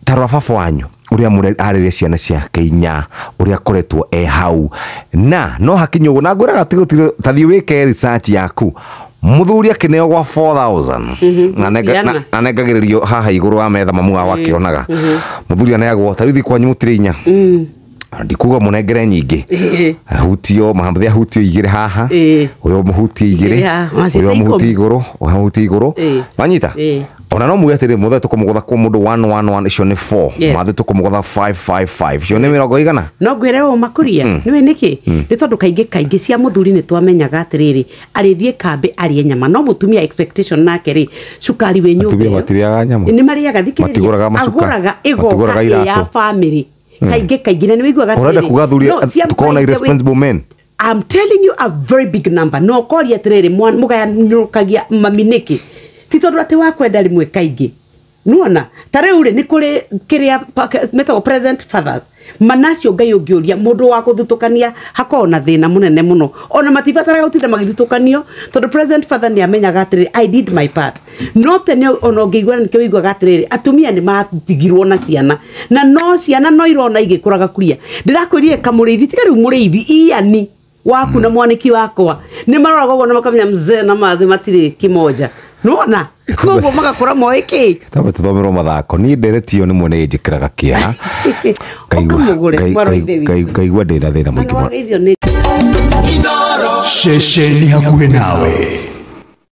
tarwa baba wanyu uria arire ciana ciake inya uria koretwo hau na no hakinyo uguo na ngwiraga tathi wike research yaku muthuri akineo gwa 4000 na negagiririo haha iguru wa metha mamu wakionaga muthuri aneagwo tarithi kwanyu mutire inya ndikuga munengere nyingi hutio mahambe hutio igire haha uyo muhuti igire uyo muhuti iguru muhuti iguru manyita ona no mugetire muthe tukumugutha kwa mundu 111 icio ni 4 mathe tukumugutha 555 icio ni mirongo igana no ngwire makuria niwe niki ni tondu kaingi cia muthuri ni twamenyaga atiriri arithie kambe arie nyama no mutumia expectation nake ri cukari we nyumba mutumia matiriaga nyama ni mariaga thikiriria aguraga igoka ya family kaingi na niwiguaga atiriri urenda kugathuri tukona irresponsible men. I'm telling you a very big number no kori atiriri mugayanukagia maminiki titondo ati wakwenda rimwe kaingi nuona tare ure ni kuri kiria metago present fathers manacio ngai ungiuria mundu wa kuthutukania hakona thina munene muno ona matibatara gutinda magithutukanio tondu present father ni amenyaga atiri I did my part no tene ono ngigwa nikyo igwa atiri atumia ni matigirwo na ciana na no ciana no irona igikuraga kuria ndirakwiriye kamurithi tigari murithi iani waku na mwaniki wakwa ni maroraga uguo na makamenya mzee na mathi matiri kimoja nuona koguo magakora moiki taba tuthomerwo mathako ni nderetio ni mwene njikiraga kia kaigua ndina thina mwingi sheshe ni hakuhe nawe.